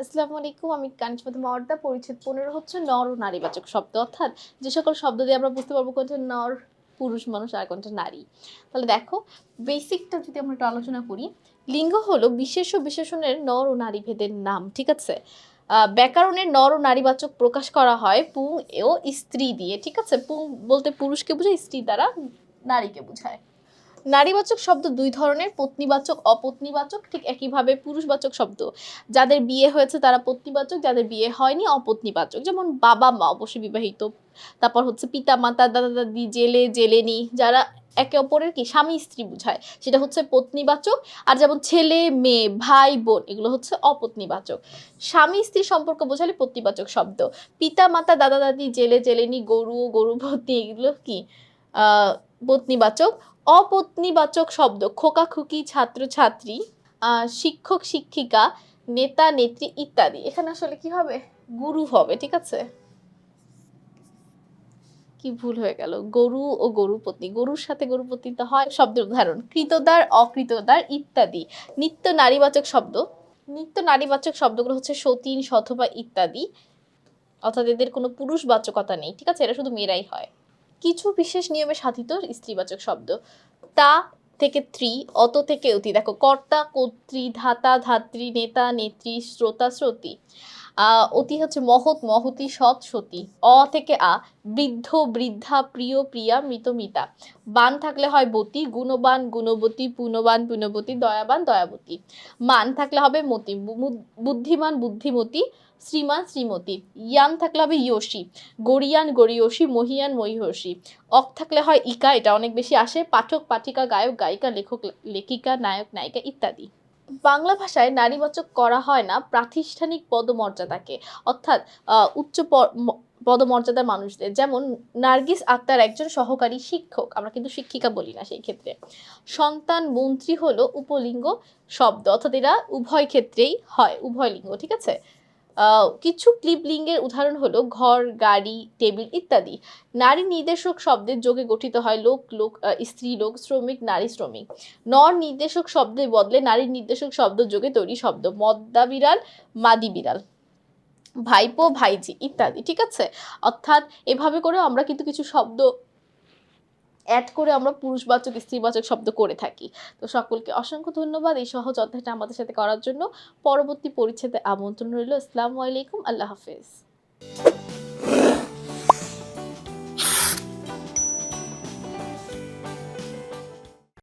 আসসালামু আলাইকুম, আমি কানিজমাতুল মাওয়ার্দা। পরিচ্ছেদ ১৫ হচ্ছে নর ও নারীবাচক শব্দ। অর্থাৎ যে সকল শব্দ দিয়ে আমরা বুঝতে পারবো কোনটা নর পুরুষ মানুষ আর কোনটা নারী। তাহলে দেখো, বেসিকটা যদি আমরা একটু আলোচনা করি, লিঙ্গ হলো বিশেষ ও বিশেষণের নর ও নারী ভেদের নাম। ঠিক আছে? ব্যাকরণে নর ও নারীবাচক প্রকাশ করা হয় পুং ও স্ত্রী দিয়ে। ঠিক আছে? পুং বলতে পুরুষকে বোঝায়, স্ত্রী দ্বারা নারীকে বোঝায়। নারীবাচক শব্দ দুই ধরনের, পত্নীবাচক, অপত্নীবাচক। ঠিক একইভাবে পুরুষবাচক শব্দ, যাদের বিয়ে হয়েছে তারা পত্নীবাচক, যাদের বিয়ে হয়নি অপত্নীবাচক। যেমন বাবা মা অবশ্যই বিবাহিত, তারপর হচ্ছে পিতা মাতা, দাদা দাদি, জেলে জেলেনি, যারা একে অপরের কি স্বামী স্ত্রী বোঝায়, সেটা হচ্ছে পত্নীবাচক। আর যেমন ছেলে মেয়ে, ভাই বোন, এগুলো হচ্ছে অপত্নীবাচক। স্বামী স্ত্রী সম্পর্ক বোঝালে পত্নীবাচক শব্দ। পিতা মাতা, দাদা দাদি, জেলে জেলেনি, গরু গরুপতি, এগুলো কি পত্নীবাচক। অপত্নীবাচক শব্দ খোকা খুকি, ছাত্র ছাত্রী, শিক্ষক শিক্ষিকা, নেতা নেত্রী ইত্যাদি। এখানে আসলে কি হবে? গুরু হবে। ঠিক আছে? কি ভুল হয়ে গেল, গরু ও গরুপতি, গরুর সাথে গরুপতি তো হয়। শব্দের উদাহরণ কৃতদার, অকৃতদার ইত্যাদি। নিত্য নারীবাচক শব্দ, নিত্য নারীবাচক শব্দগুলো হচ্ছে সতীন, সথবা ইত্যাদি। অর্থাৎ এদের কোনো পুরুষবাচকতা নেই। ঠিক আছে? এরা শুধু মেয়েরাই হয়। কিছু বিশেষ নিয়মে সাধিত স্ত্রীবাচক শব্দ, তা থেকে ত্রি, অত থেকে অতি। দেখো, কর্তা কর্ত্রী, ধাতা ধাত্রী, নেতা নেত্রী, শ্রোতা শ্রোতী। অতি হচ্ছে মহৎ মহতী, সৎ সতী। অ থেকে আ, বৃদ্ধ বৃদ্ধা, প্রিয় প্রিয়া, মৃত মিতা। বান থাকলে হয় বতী, গুণবান গুণবতী, পুণ্যবান পুণ্যবতী, দয়াবান দয়াবতী। মান থাকলে হবে মতি, বুদ্ধিমান বুদ্ধিমতী, শ্রীমান শ্রীমতী। ইয়ান থাকলে হবে ইয়সী, গরিয়ান গরিয়সী, মহিয়ান মহিষী। অক থাকলে হয় ইকা, এটা অনেক বেশি আসে, পাঠক পাঠিকা, গায়ক গায়িকা, লেখক লেখিকা, নায়ক নায়িকা ইত্যাদি। বাংলা ভাষায় নারীবাচক করা হয় না প্রাতিষ্ঠানিক পদমর্যাদাকে, অর্থাৎ উচ্চ পদমর্যাদার মানুষদের। যেমন নার্গিস আক্তার একজন সহকারী শিক্ষক, আমরা কিন্তু শিক্ষিকা বলি না সেই ক্ষেত্রে। সন্তান মন্ত্রী হলো উপলিঙ্গ শব্দ, অর্থাৎ এরা উভয় ক্ষেত্রেই হয়, উভয় লিঙ্গ। ঠিক আছে? কিছু ক্লিবলিঙ্গের উদাহরণ হলো ঘর, গাড়ি, টেবিল ইত্যাদি। নারী নির্দেশক শব্দের যোগে গঠিত হয় লোক লোক, স্ত্রী লোক, শ্রমিক নারী শ্রমিক। নর নির্দেশক শব্দের বদলে নারী নির্দেশক শব্দ যোগে তৈরি শব্দ, মদ্দা বিড়াল, মাদি বিড়াল, ভাইপো ভাইজি ইত্যাদি। ঠিক আছে? অর্থাৎ এভাবে করে আমরা কিন্তু কিছু শব্দ অ্যাড করে আমরা পুরুষবাচক স্ত্রীবাচক শব্দ করে থাকি। তো সকলকে অসংখ্য ধন্যবাদ এই সহজ অধ্যায়টা আমাদের সাথে করার জন্য। পরবর্তী পরিচ্ছেদে আমন্ত্রণ রইল। আসসালামু আলাইকুম, আল্লাহ হাফেজ।